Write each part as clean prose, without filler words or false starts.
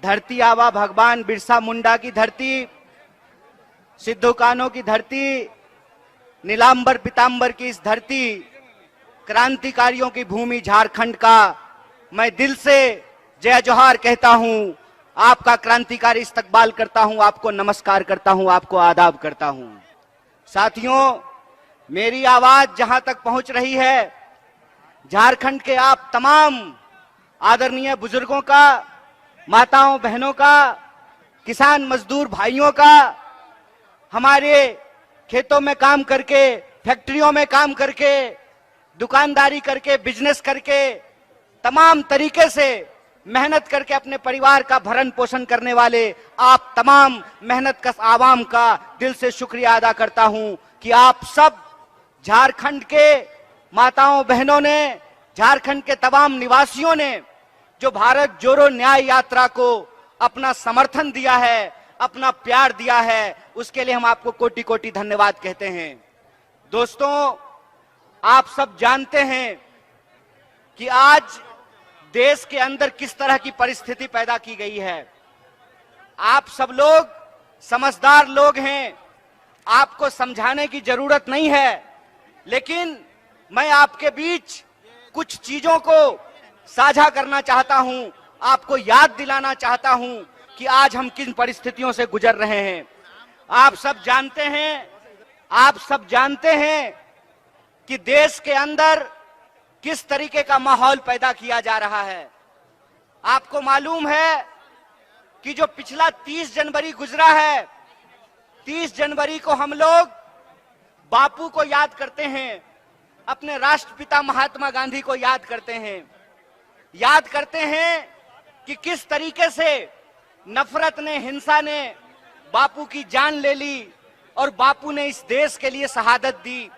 धरती आबा भगवान बिरसा मुंडा की धरती, सिद्धू कान्हू की धरती, नीलांबर पीतांबर की इस धरती, क्रांतिकारियों की भूमि झारखंड का मैं दिल से जय जोहार कहता हूं। आपका क्रांतिकारी इस्तकबाल करता हूं, आपको नमस्कार करता हूं, आपको आदाब करता हूं। साथियों, मेरी आवाज जहां तक पहुंच रही है, झारखंड के आप तमाम आदरणीय बुजुर्गों का, माताओं बहनों का, किसान मजदूर भाइयों का, हमारे खेतों में काम करके, फैक्ट्रियों में काम करके, दुकानदारी करके, बिजनेस करके, तमाम तरीके से मेहनत करके अपने परिवार का भरण पोषण करने वाले आप तमाम मेहनतकश आवाम का दिल से शुक्रिया अदा करता हूं कि आप सब झारखंड के माताओं बहनों ने, झारखंड के तमाम निवासियों ने जो भारत जोड़ो न्याय यात्रा को अपना समर्थन दिया है, अपना प्यार दिया है, उसके लिए हम आपको कोटि कोटि धन्यवाद कहते हैं। दोस्तों, आप सब जानते हैं कि आज देश के अंदर किस तरह की परिस्थिति पैदा की गई है। आप सब लोग समझदार लोग हैं, आपको समझाने की जरूरत नहीं है, लेकिन मैं आपके बीच कुछ चीजों को साझा करना चाहता हूं, आपको याद दिलाना चाहता हूं कि आज हम किन परिस्थितियों से गुजर रहे हैं। आप सब जानते हैं कि देश के अंदर किस तरीके का माहौल पैदा किया जा रहा है। आपको मालूम है कि जो पिछला 30 जनवरी गुजरा है, 30 जनवरी को हम लोग बापू को याद करते हैं, अपने राष्ट्रपिता महात्मा गांधी को याद करते हैं कि किस तरीके से नफरत ने, हिंसा ने बापू की जान ले ली और बापू ने इस देश के लिए शहादत दी।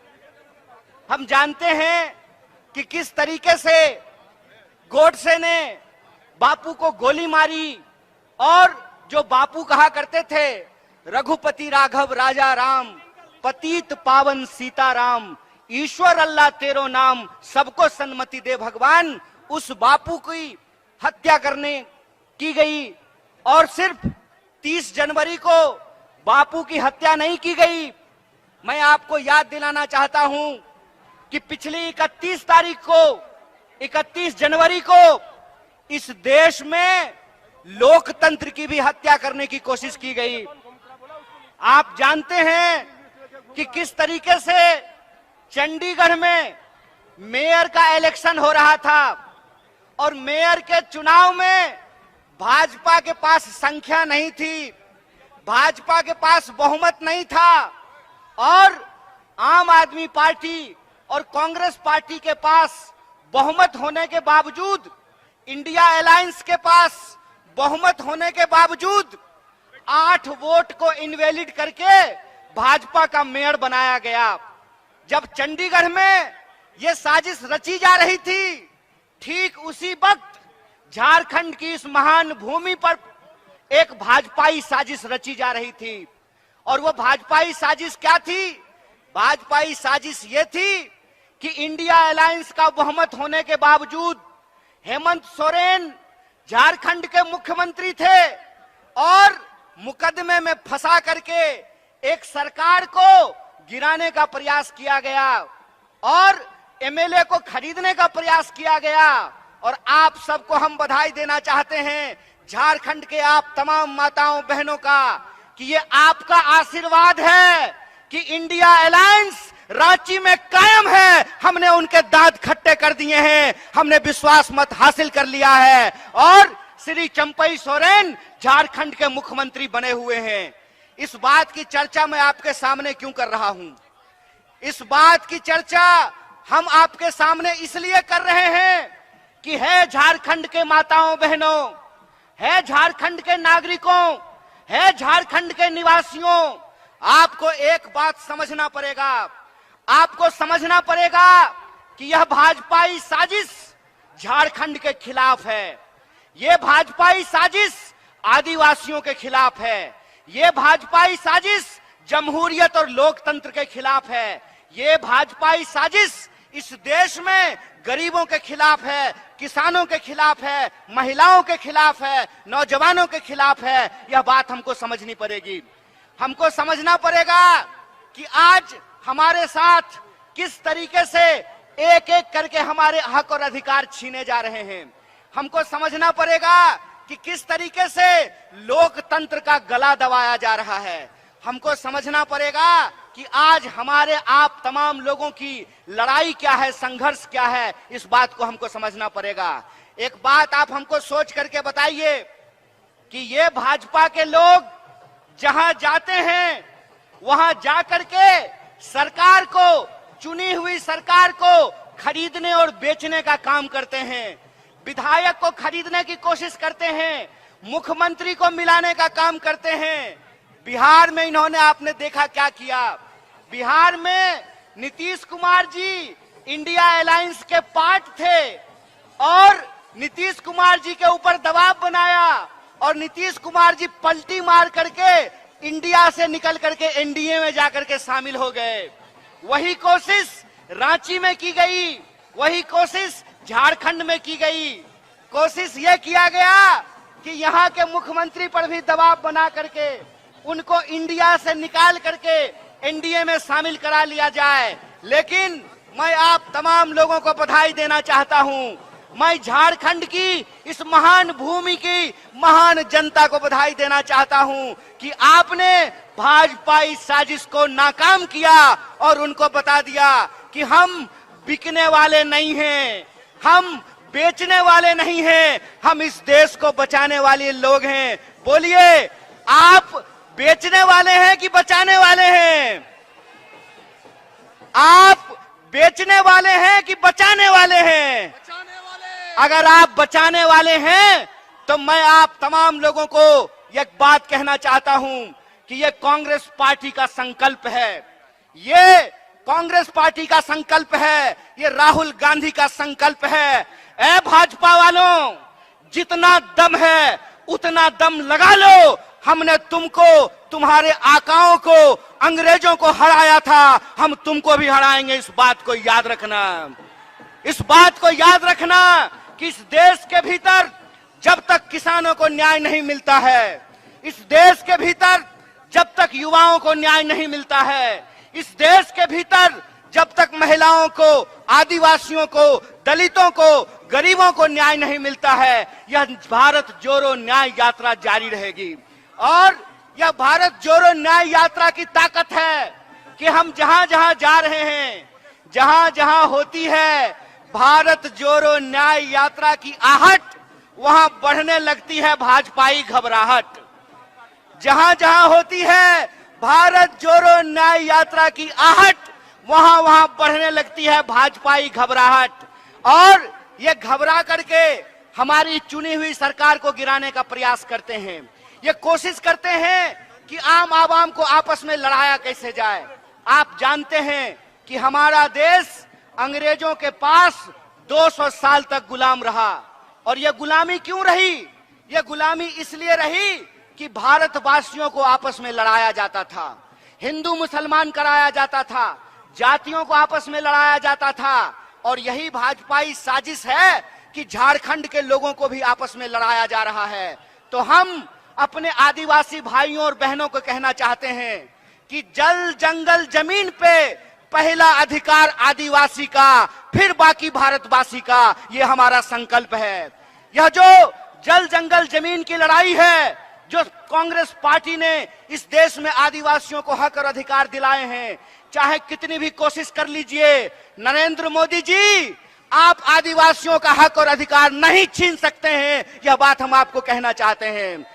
हम जानते हैं कि किस तरीके से गोडसे ने बापू को गोली मारी और जो बापू कहा करते थे, रघुपति राघव राजा राम, पतित पावन सीताराम, ईश्वर अल्लाह तेरो नाम, सबको सन्मति दे भगवान, उस बापू की हत्या करने की गई। और सिर्फ 30 जनवरी को बापू की हत्या नहीं की गई, मैं आपको याद दिलाना चाहता हूं कि पिछली 31 जनवरी को इस देश में लोकतंत्र की भी हत्या करने की कोशिश की गई। आप जानते हैं कि किस तरीके से चंडीगढ़ में मेयर का इलेक्शन हो रहा था और मेयर के चुनाव में भाजपा के पास संख्या नहीं थी, भाजपा के पास बहुमत नहीं था और आम आदमी पार्टी और कांग्रेस पार्टी के पास बहुमत होने के बावजूद, इंडिया अलायंस के पास बहुमत होने के बावजूद 8 वोट को इनवैलिड करके भाजपा का मेयर बनाया गया। जब चंडीगढ़ में यह साजिश रची जा रही थी, ठीक उसी वक्त झारखंड की इस महान भूमि पर एक भाजपाई साजिश रची जा रही थी। और वो भाजपाई साजिश क्या थी? भाजपाई साजिश ये थी कि इंडिया अलायंस का बहुमत होने के बावजूद हेमंत सोरेन झारखंड के मुख्यमंत्री थे और मुकदमे में फंसा करके एक सरकार को गिराने का प्रयास किया गया और एमएलए को खरीदने का प्रयास किया गया। और आप सबको हम बधाई देना चाहते हैं, झारखंड के आप तमाम माताओं बहनों का, कि ये आपका आशीर्वाद है कि इंडिया अलायंस रांची में कायम है। हमने उनके दांत खट्टे कर दिए हैं, हमने विश्वास मत हासिल कर लिया है और श्री चंपई सोरेन झारखंड के मुख्यमंत्री बने हुए हैं। इस बात की चर्चा मैं आपके सामने क्यों कर रहा हूं? इस बात की चर्चा हम आपके सामने इसलिए कर रहे हैं कि है झारखंड के माताओं बहनों, है झारखंड के नागरिकों, है झारखंड के निवासियों, आपको एक बात समझना पड़ेगा। आपको समझना पड़ेगा कि यह भाजपाई साजिश झारखंड के खिलाफ है, यह भाजपाई साजिश आदिवासियों के खिलाफ है, यह भाजपाई साजिश जमहूरियत और लोकतंत्र के खिलाफ है, यह भाजपाई साजिश इस देश में गरीबों के खिलाफ है, किसानों के खिलाफ है, महिलाओं के खिलाफ है, नौजवानों के खिलाफ है। यह बात हमको समझनी पड़ेगी। हमको समझना पड़ेगा कि आज हमारे साथ किस तरीके से एक एक करके हमारे हक और अधिकार छीने जा रहे हैं। हमको समझना पड़ेगा कि किस तरीके से लोकतंत्र का गला दबाया जा रहा है। हमको समझना पड़ेगा कि आज हमारे आप तमाम लोगों की लड़ाई क्या है, संघर्ष क्या है, इस बात को हमको समझना पड़ेगा। एक बात आप हमको सोच करके बताइए कि ये भाजपा के लोग जहां जाते हैं वहां जाकर के सरकार को, चुनी हुई सरकार को खरीदने और बेचने का काम करते हैं, विधायक को खरीदने की कोशिश करते हैं, मुख्यमंत्री को मिलाने का काम करते हैं। बिहार में इन्होंने, आपने देखा क्या किया। बिहार में नीतीश कुमार जी इंडिया अलायंस के पार्ट थे और नीतीश कुमार जी के ऊपर दबाव बनाया और नीतीश कुमार जी पलटी मार करके इंडिया से निकल करके एनडीए में जाकर के शामिल हो गए। वही कोशिश रांची में की गई, वही कोशिश झारखंड में की गई। कोशिश यह किया गया कि यहाँ के मुख्यमंत्री पर भी दबाव बना करके उनको इंडिया से निकाल करके एनडीए में शामिल करा लिया जाए। लेकिन मैं आप तमाम लोगों को बधाई देना चाहता हूं। मैं झारखंड की इस महान भूमि की महान जनता को बधाई देना चाहता हूं कि आपने भाजपा इस साजिश को नाकाम किया और उनको बता दिया कि हम बिकने वाले नहीं हैं, हम बेचने वाले नहीं हैं, हम इस देश को बचाने वाले लोग हैं। बोलिए, आप बेचने वाले हैं कि बचाने वाले हैं? आप बेचने वाले हैं कि बचाने वाले हैं? बचाने वाले। अगर आप बचाने वाले हैं तो मैं आप तमाम लोगों को एक बात कहना चाहता हूं कि ये कांग्रेस पार्टी का संकल्प है, ये कांग्रेस पार्टी का संकल्प है, ये राहुल गांधी का संकल्प है। ए भाजपा वालों, जितना दम है उतना दम लगा लो। हमने तुमको, तुम्हारे आकाओं को, अंग्रेजों को हराया था, हम तुमको भी हराएंगे। इस बात को याद रखना, इस बात को याद रखना कि इस देश के भीतर जब तक किसानों को न्याय नहीं मिलता है, इस देश के भीतर जब तक युवाओं को न्याय नहीं मिलता है, इस देश के भीतर जब तक महिलाओं को, आदिवासियों को, दलितों को, गरीबों को न्याय नहीं मिलता है, यह भारत जोड़ो न्याय यात्रा जारी रहेगी। और यह भारत जोड़ो न्याय यात्रा की ताकत है कि हम जहां जहां जा रहे हैं, जहां जहां होती है भारत जोड़ो न्याय यात्रा की आहट, वहां बढ़ने लगती है भाजपाई घबराहट। जहां जहां होती है भारत जोड़ो न्याय यात्रा की आहट, वहां वहां बढ़ने लगती है भाजपाई घबराहट। और ये घबरा करके हमारी चुनी हुई सरकार को गिराने का प्रयास करते हैं। ये कोशिश करते हैं कि आम आवाम को आपस में लड़ाया कैसे जाए। आप जानते हैं कि हमारा देश अंग्रेजों के पास 200 साल तक गुलाम रहा। और यह गुलामी क्यों रही? यह गुलामी इसलिए रही कि भारतवासियों को आपस में लड़ाया जाता था, हिंदू मुसलमान कराया जाता था, जातियों को आपस में लड़ाया जाता था। और यही भाजपाई साजिश है कि झारखंड के लोगों को भी आपस में लड़ाया जा रहा है। तो हम अपने आदिवासी भाइयों और बहनों को कहना चाहते हैं कि जल जंगल जमीन पे पहला अधिकार आदिवासी का, फिर बाकी भारतवासी का, ये हमारा संकल्प है। यह जो जल जंगल जमीन की लड़ाई है, जो कांग्रेस पार्टी ने इस देश में आदिवासियों को हक और अधिकार दिलाए हैं, चाहे कितनी भी कोशिश कर लीजिए, नरेंद्र मोदी जी, आप आदिवासियों का हक और अधिकार नहीं छीन सकते हैं। यह बात हम आपको कहना चाहते हैं।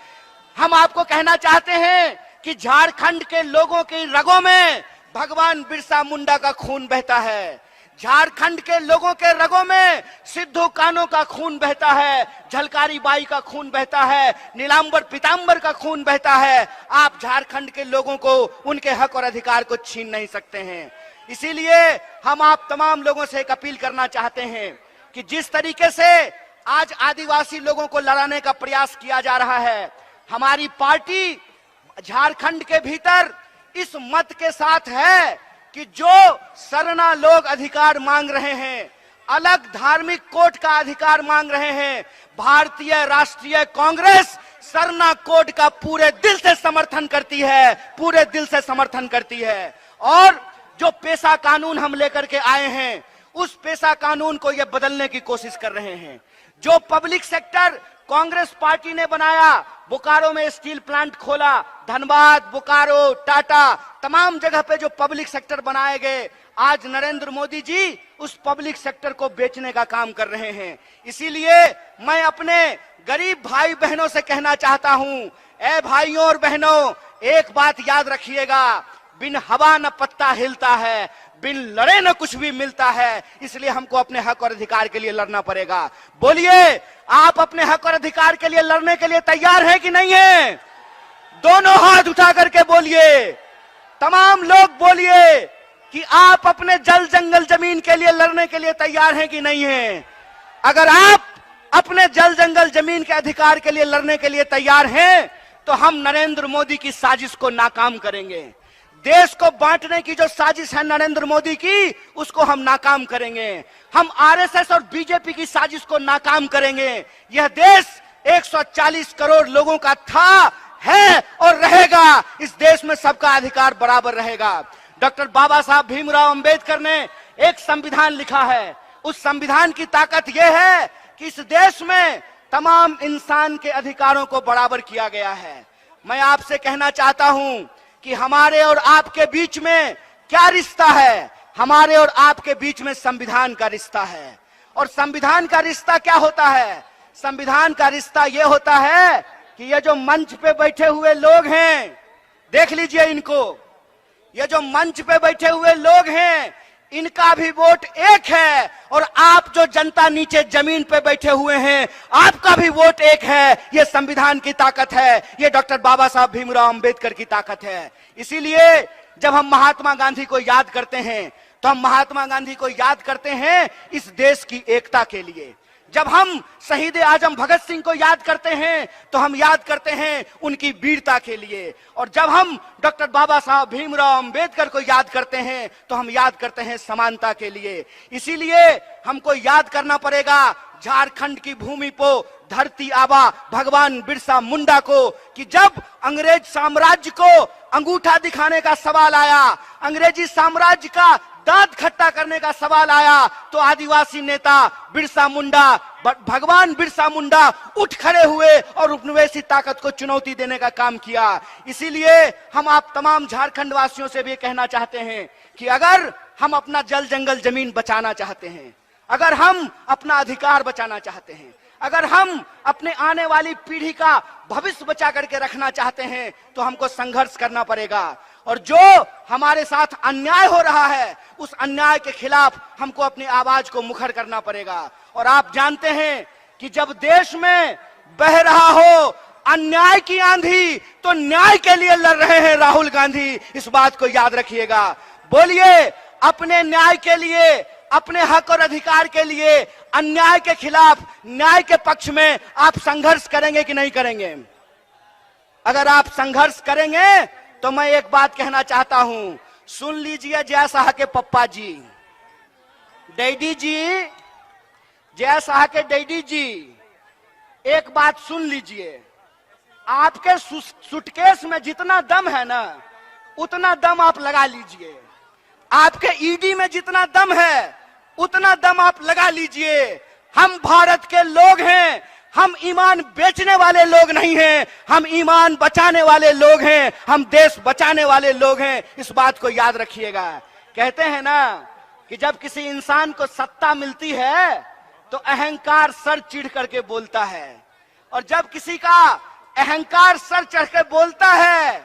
हम आपको कहना चाहते हैं कि झारखंड के लोगों की रगों में भगवान बिरसा मुंडा का खून बहता है, झारखंड के लोगों के रगों में सिद्धू कान्हू का खून बहता है, झलकारी बाई का खून बहता है, नीलांबर पीतांबर का खून बहता है। आप झारखंड के लोगों को उनके हक और अधिकार को छीन नहीं सकते हैं। इसीलिए हम आप तमाम लोगों से एक अपील करना चाहते हैं कि जिस तरीके से आज आदिवासी लोगों को लड़ाने का प्रयास किया जा रहा है, हमारी पार्टी झारखंड के भीतर इस मत के साथ है कि जो सरना लोग अधिकार मांग रहे हैं, अलग धार्मिक कोड का अधिकार मांग रहे हैं। भारतीय राष्ट्रीय कांग्रेस सरना कोड का पूरे दिल से समर्थन करती है, पूरे दिल से समर्थन करती है। और जो पेशा कानून हम लेकर के आए हैं, उस पेशा कानून को ये बदलने की कोशिश कर रहे हैं। जो पब्लिक सेक्टर कांग्रेस पार्टी ने बनाया, बोकारो में स्टील प्लांट खोला, धनबाद, बोकारो, टाटा, तमाम जगह पे जो पब्लिक सेक्टर बनाए गए, आज नरेंद्र मोदी जी उस पब्लिक सेक्टर को बेचने का काम कर रहे हैं। इसीलिए मैं अपने गरीब भाई बहनों से कहना चाहता हूं, ए भाइयों और बहनों, एक बात याद रखिएगा, बिन हवा न पत्ता हिलता है, बिन लड़े न कुछ भी मिलता है। इसलिए हमको अपने हक और अधिकार के लिए लड़ना पड़ेगा। बोलिए, आप अपने हक और अधिकार के लिए लड़ने के लिए तैयार हैं कि नहीं है? दोनों हाथ उठा करके बोलिए, तमाम लोग बोलिए कि आप अपने जल जंगल जमीन के लिए लड़ने के लिए तैयार हैं कि नहीं है? अगर आप अपने जल जंगल जमीन के अधिकार के लिए लड़ने के लिए तैयार हैं, तो हम नरेंद्र मोदी की साजिश को नाकाम करेंगे। देश को बांटने की जो साजिश है नरेंद्र मोदी की, उसको हम नाकाम करेंगे। हम आरएसएस और बीजेपी की साजिश को नाकाम करेंगे। यह देश 140 करोड़ लोगों का था, है और रहेगा। इस देश में सबका अधिकार बराबर रहेगा। डॉक्टर बाबा साहब भीमराव अंबेडकर ने एक संविधान लिखा है। उस संविधान की ताकत यह है कि इस देश में तमाम इंसान के अधिकारों को बराबर किया गया है। मैं आपसे कहना चाहता हूं कि हमारे और आपके बीच में क्या रिश्ता है? हमारे और आपके बीच में संविधान का रिश्ता है। और संविधान का रिश्ता क्या होता है? संविधान का रिश्ता यह होता है कि ये जो मंच पे बैठे हुए लोग हैं, देख लीजिए इनको, ये जो मंच पे बैठे हुए लोग हैं, इनका भी वोट एक है। और आप जो जनता नीचे जमीन पे बैठे हुए हैं, आपका भी वोट एक है। ये संविधान की ताकत है, ये डॉक्टर बाबा साहब भीमराव अंबेडकर की ताकत है। इसीलिए जब हम महात्मा गांधी को याद करते हैं, तो हम महात्मा गांधी को याद करते हैं इस देश की एकता के लिए। जब हम शहीद आजम भगत सिंह को याद करते हैं, तो हम याद करते हैं उनकी वीरता के लिए। और जब हम डॉक्टर बाबा साहब भीमराव अंबेडकर को याद करते हैं, तो हम याद करते हैं समानता के लिए। इसीलिए हमको याद करना पड़ेगा झारखंड की भूमि को धरती आबा भगवान बिरसा मुंडा को, कि जब अंग्रेज साम्राज्य को अंगूठा दिखाने का सवाल आया, अंग्रेजी साम्राज्य का दांत खट्टा करने का सवाल आया, तो आदिवासी नेता बिरसा मुंडा, भगवान बिरसा मुंडा उठ खड़े हुए और उपनिवेशी ताकत को चुनौती देने का काम किया। इसीलिए हम आप तमाम झारखंड वासियों से भी कहना चाहते हैं कि अगर हम अपना जल जंगल जमीन बचाना चाहते हैं, अगर हम अपना अधिकार बचाना चाहते हैं, अगर हम अपने आने वाली पीढ़ी का भविष्य बचा करके रखना चाहते हैं, तो हमको संघर्ष करना पड़ेगा। और जो हमारे साथ अन्याय हो रहा है, उस अन्याय के खिलाफ हमको अपनी आवाज को मुखर करना पड़ेगा। और आप जानते हैं कि जब देश में बह रहा हो अन्याय की आंधी, तो न्याय के लिए लड़ रहे हैं राहुल गांधी। इस बात को याद रखिएगा। बोलिए, अपने न्याय के लिए, अपने हक और अधिकार के लिए, अन्याय के खिलाफ न्याय के पक्ष में आप संघर्ष करेंगे कि नहीं करेंगे? अगर आप संघर्ष करेंगे तो मैं एक बात कहना चाहता हूं, सुन लीजिए जय शाह के पप्पा जी, डैडी जी, जय शाह के डैडी जी, एक बात सुन लीजिए। आपके सूटकेस में जितना दम है ना, उतना दम आप लगा लीजिए। आपके ईडी में जितना दम है, उतना दम आप लगा लीजिए। हम भारत के लोग हैं, हम ईमान बेचने वाले लोग नहीं हैं, हम ईमान बचाने वाले लोग हैं, हम देश बचाने वाले लोग हैं। इस बात को याद रखिएगा। कहते हैं ना कि जब किसी इंसान को सत्ता मिलती है, तो अहंकार सर चिढ़ करके बोलता है, और जब किसी का अहंकार सर चढ़ कर बोलता है,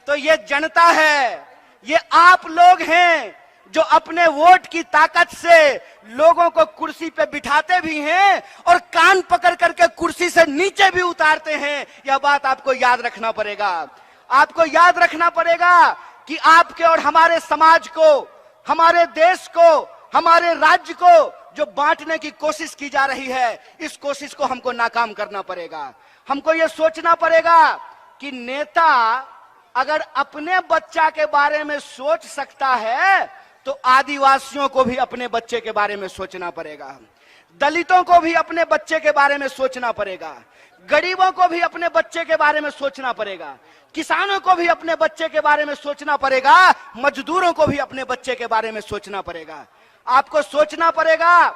तो ये जनता है, ये आप लोग हैं जो अपने वोट की ताकत से लोगों को कुर्सी पे बिठाते भी हैं और कान पकड़ करके कुर्सी से नीचे भी उतारते हैं। यह बात आपको याद रखना पड़ेगा। आपको याद रखना पड़ेगा कि आपके और हमारे समाज को, हमारे देश को, हमारे राज्य को जो बांटने की कोशिश की जा रही है, इस कोशिश को हमको नाकाम करना पड़ेगा। हमको यह सोचना पड़ेगा कि नेता अगर अपने बच्चा के बारे में सोच सकता है, तो आदिवासियों को भी अपने बच्चे के बारे में सोचना पड़ेगा, दलितों को भी अपने बच्चे के बारे में सोचना पड़ेगा, गरीबों को भी अपने बच्चे के बारे में सोचना पड़ेगा, किसानों को भी अपने बच्चे के बारे में सोचना पड़ेगा, मजदूरों को भी अपने बच्चे के बारे में सोचना पड़ेगा। आपको सोचना पड़ेगा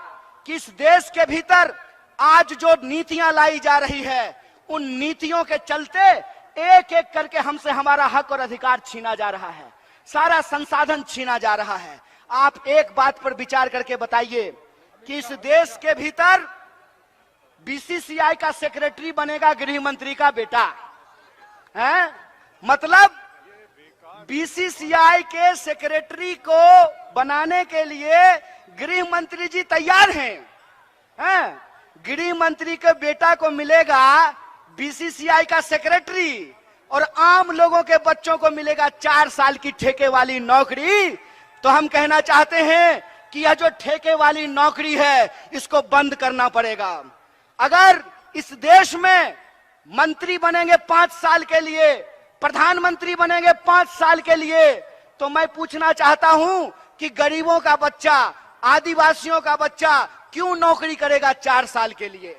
कि इस देश के भीतर आज जो नीतियां लाई जा रही है, उन नीतियों के चलते एक एक करके हमसे हमारा हक और अधिकार छीना जा रहा है, सारा संसाधन छीना जा रहा है। आप एक बात पर विचार करके बताइए कि इस देश के भीतर बीसीसीआई का सेक्रेटरी बनेगा गृह मंत्री का बेटा है। मतलब बीसीसीआई के सेक्रेटरी को बनाने के लिए गृह मंत्री जी तैयार हैं। गृह मंत्री के बेटा को मिलेगा बीसीसीआई का सेक्रेटरी और आम लोगों के बच्चों को मिलेगा 4 साल की ठेके वाली नौकरी। तो हम कहना चाहते हैं कि यह जो ठेके वाली नौकरी है, इसको बंद करना पड़ेगा। अगर इस देश में मंत्री बनेंगे 5 साल के लिए, प्रधानमंत्री बनेंगे 5 साल के लिए, तो मैं पूछना चाहता हूं कि गरीबों का बच्चा, आदिवासियों का बच्चा क्यों नौकरी करेगा 4 साल के लिए?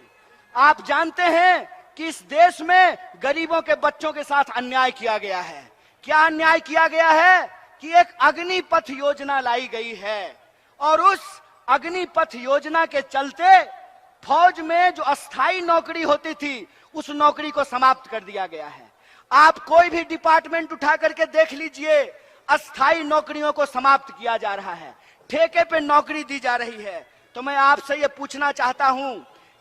आप जानते हैं कि इस देश में गरीबों के बच्चों के साथ अन्याय किया गया है। क्या अन्याय किया गया है कि एक अग्निपथ योजना लाई गई है और उस अग्निपथ योजना के चलते फौज में जो अस्थाई नौकरी होती थी, उस नौकरी को समाप्त कर दिया गया है। आप कोई भी डिपार्टमेंट उठा करके देख लीजिए, अस्थाई नौकरियों को समाप्त किया जा रहा है, ठेके पे नौकरी दी जा रही है। तो मैं आपसे ये पूछना चाहता हूं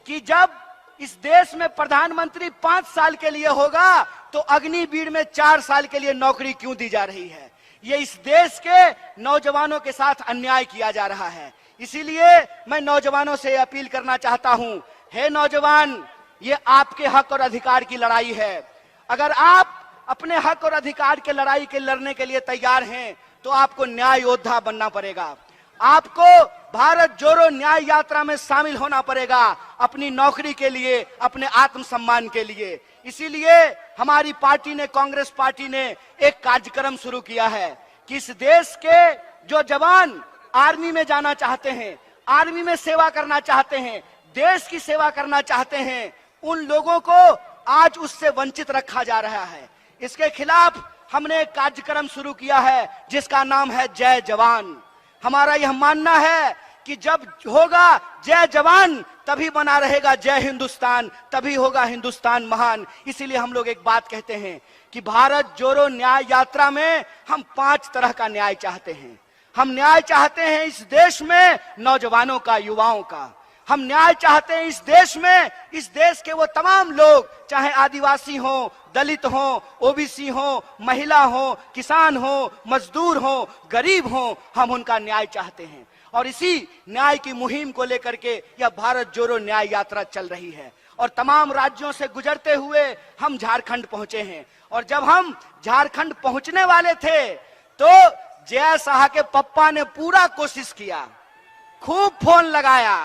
कि जब इस देश में प्रधानमंत्री 5 साल के लिए होगा, तो अग्निवीर में 4 साल के लिए नौकरी क्यों दी जा रही है? ये इस देश के नौजवानों के साथ अन्याय किया जा रहा है। इसीलिए मैं नौजवानों से अपील करना चाहता हूं, हे नौजवान, ये आपके हक और अधिकार की लड़ाई है। अगर आप अपने हक और अधिकार के लड़ाई के लड़ने के लिए तैयार हैं, तो आपको न्याय योद्धा बनना पड़ेगा। आपको भारत जोड़ो न्याय यात्रा में शामिल होना पड़ेगा, अपनी नौकरी के लिए, अपने आत्मसम्मान के लिए। इसीलिए हमारी पार्टी ने, कांग्रेस पार्टी ने एक कार्यक्रम शुरू किया है कि इस देश के जो जवान आर्मी में जाना चाहते हैं, आर्मी में सेवा करना चाहते हैं, देश की सेवा करना चाहते हैं, उन लोगों को आज उससे वंचित रखा जा रहा है। इसके खिलाफ हमने एक कार्यक्रम शुरू किया है जिसका नाम है जय जवान। हमारा यह मानना है कि जब होगा जय जवान, तभी बना रहेगा जय हिंदुस्तान, तभी होगा हिंदुस्तान महान। इसीलिए हम लोग एक बात कहते हैं कि भारत जोड़ो न्याय यात्रा में हम 5 तरह का न्याय चाहते हैं। हम न्याय चाहते हैं इस देश में नौजवानों का, युवाओं का। हम न्याय चाहते हैं इस देश में, इस देश के वो तमाम लोग, चाहे आदिवासी हो, दलित हो, ओबीसी हो, महिला हो, किसान हो, मजदूर हो, गरीब हो, हम उनका न्याय चाहते हैं। और इसी न्याय की मुहिम को लेकर के यह भारत जोड़ो न्याय यात्रा चल रही है। और तमाम राज्यों से गुजरते हुए हम झारखंड पहुंचे हैं। और जब हम झारखंड पहुंचने वाले थे, तो जय शाह के पप्पा ने पूरा कोशिश किया, खूब फोन लगाया,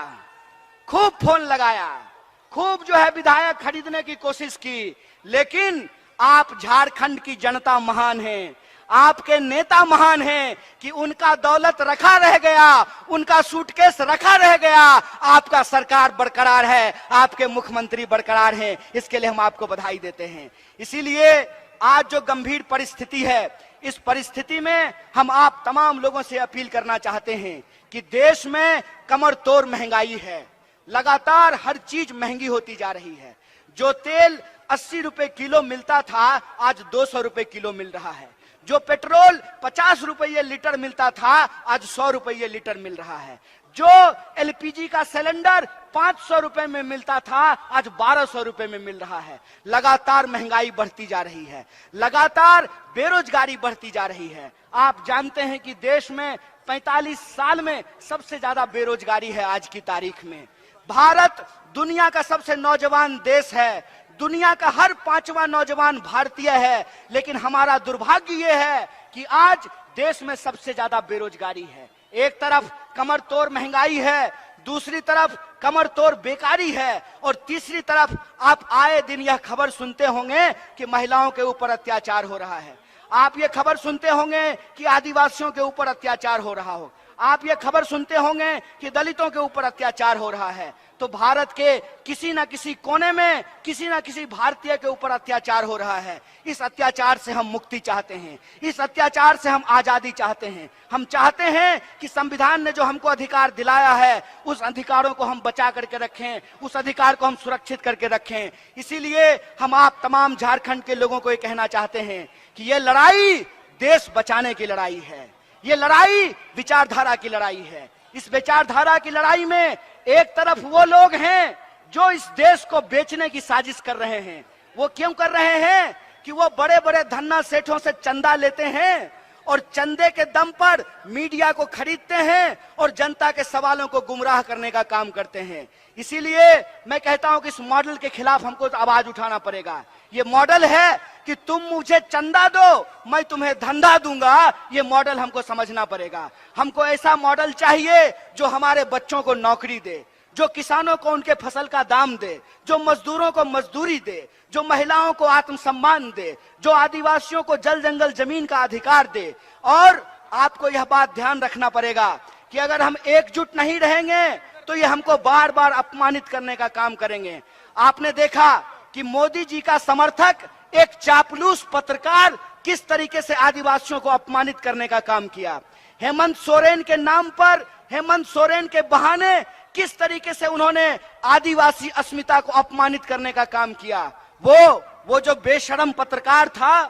खूब जो है विधायक खरीदने की कोशिश की। लेकिन आप झारखंड की जनता महान है, आपके नेता महान हैं कि उनका दौलत रखा रह गया, उनका सूटकेस रखा रह गया, आपका सरकार बरकरार है, आपके मुख्यमंत्री बरकरार हैं। इसके लिए हम आपको बधाई देते हैं। इसीलिए आज जो गंभीर परिस्थिति है, इस परिस्थिति में हम आप तमाम लोगों से अपील करना चाहते हैं कि देश में कमर तोड़ महंगाई है, लगातार हर चीज महंगी होती जा रही है। जो तेल 80 रुपए किलो मिलता था, आज 200 रुपए किलो मिल रहा है। जो पेट्रोल 50 रुपये लीटर मिलता था, आज 100 रुपये लीटर मिल रहा है। जो एलपीजी का सिलेंडर 500 रुपए में मिलता था, आज 1200 रुपए में मिल रहा है। लगातार महंगाई बढ़ती जा रही है, लगातार बेरोजगारी बढ़ती जा रही है। आप जानते हैं कि देश में 45 साल में सबसे ज्यादा बेरोजगारी है आज की तारीख में। भारत दुनिया का सबसे नौजवान देश है, दुनिया का हर 5वां नौजवान भारतीय है। लेकिन हमारा दुर्भाग्य ये है कि आज देश में सबसे ज्यादा बेरोजगारी है। एक तरफ कमर तोड़ महंगाई है, दूसरी तरफ कमर तोड़ बेकारी है, और तीसरी तरफ आप आए दिन यह खबर सुनते होंगे कि महिलाओं के ऊपर अत्याचार हो रहा है। आप ये खबर सुनते होंगे कि आदिवासियों के ऊपर अत्याचार हो रहा हो, आप ये खबर सुनते होंगे कि दलितों के ऊपर अत्याचार हो रहा है। तो भारत के किसी ना किसी कोने में किसी ना किसी भारतीय के ऊपर अत्याचार हो रहा है। इस अत्याचार से हम मुक्ति चाहते हैं, इस अत्याचार से हम आजादी चाहते हैं। हम चाहते हैं कि संविधान ने जो हमको अधिकार दिलाया है उस अधिकारों को हम बचा करके रखें, उस अधिकार को हम सुरक्षित करके रखें। इसीलिए हम आप तमाम झारखंड के लोगों को ये कहना चाहते हैं कि ये लड़ाई देश बचाने की लड़ाई है, ये लड़ाई विचारधारा की लड़ाई है। इस विचारधारा की लड़ाई में एक तरफ वो लोग हैं जो इस देश को बेचने की साजिश कर रहे हैं। वो क्यों कर रहे हैं कि वो बड़े बड़े धन्ना सेठों से चंदा लेते हैं और चंदे के दम पर मीडिया को खरीदते हैं और जनता के सवालों को गुमराह करने का काम करते हैं। इसीलिए मैं कहता हूं कि इस मॉडल के खिलाफ हमको आवाज उठाना पड़ेगा। ये मॉडल है कि तुम मुझे चंदा दो, मैं तुम्हें धंधा दूंगा। ये मॉडल हमको समझना पड़ेगा। हमको ऐसा मॉडल चाहिए जो हमारे बच्चों को नौकरी दे, जो किसानों को उनके फसल का दाम दे, जो मजदूरों को मजदूरी दे, जो महिलाओं को आत्मसम्मान दे, जो आदिवासियों को जल जंगल जमीन का अधिकार दे। और आपको यह बात ध्यान रखना पड़ेगा कि अगर हम एकजुट नहीं रहेंगे तो ये हमको बार बार अपमानित करने का काम करेंगे। आपने देखा कि मोदी जी का समर्थक एक चापलूस पत्रकार किस तरीके से आदिवासियों को अपमानित करने का काम किया। हेमंत सोरेन के नाम पर, हेमंत सोरेन के बहाने किस तरीके से उन्होंने आदिवासी अस्मिता को अपमानित करने का काम किया। वो जो बेशरम पत्रकार था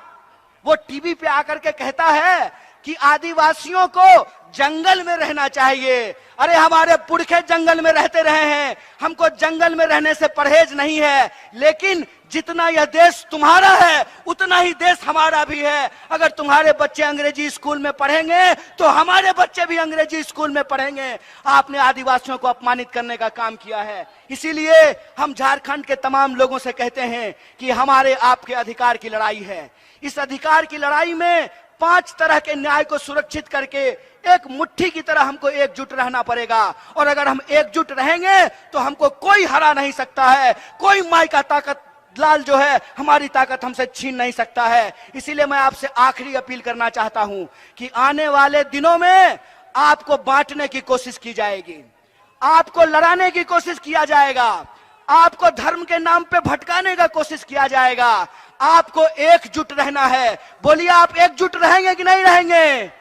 वो टीवी पे आकर के कहता है कि आदिवासियों को जंगल में रहना चाहिए। अरे हमारे पुरखे जंगल में रहते रहे हैं, हमको जंगल में रहने से परहेज नहीं है। लेकिन जितना यह देश तुम्हारा है उतना ही देश हमारा भी है। अगर तुम्हारे बच्चे अंग्रेजी स्कूल में पढ़ेंगे तो हमारे बच्चे भी अंग्रेजी स्कूल में पढ़ेंगे। आपने आदिवासियों को अपमानित करने का काम किया है। इसीलिए हम झारखंड के तमाम लोगों से कहते हैं कि हमारे आपके अधिकार की लड़ाई है। इस अधिकार की लड़ाई में 5 तरह के न्याय को सुरक्षित करके एक मुट्ठी की तरह हमको एकजुट रहना पड़ेगा। और अगर हम एकजुट रहेंगे तो हमको कोई हरा नहीं सकता है, कोई माई का ताकत लाल जो है हमारी ताकत हमसे छीन नहीं सकता है। इसीलिए मैं आपसे आखिरी अपील करना चाहता हूं कि आने वाले दिनों में आपको बांटने की कोशिश की जाएगी, आपको लड़ाने की कोशिश किया जाएगा, आपको धर्म के नाम पे भटकाने का कोशिश किया जाएगा। आपको एकजुट रहना है। बोलिए, आप एकजुट रहेंगे कि नहीं रहेंगे?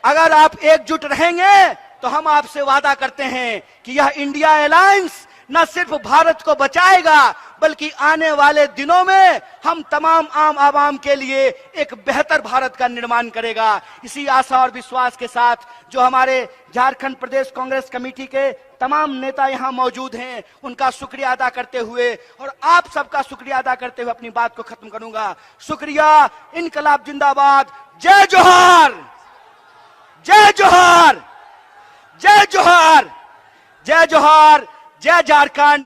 अगर आप एकजुट रहेंगे तो हम आपसे वादा करते हैं कि यह इंडिया अलायंस न सिर्फ भारत को बचाएगा बल्कि आने वाले दिनों में हम तमाम आम आवाम के लिए एक बेहतर भारत का निर्माण करेगा। इसी आशा और विश्वास के साथ जो हमारे झारखंड प्रदेश कांग्रेस कमेटी के तमाम नेता यहाँ मौजूद हैं उनका शुक्रिया अदा करते हुए और आप सबका शुक्रिया अदा करते हुए अपनी बात को खत्म करूंगा। शुक्रिया। इनकलाब जिंदाबाद। जय जोहार, जय जोहार, जय जोहार, जय जोहार, जय झारखंड।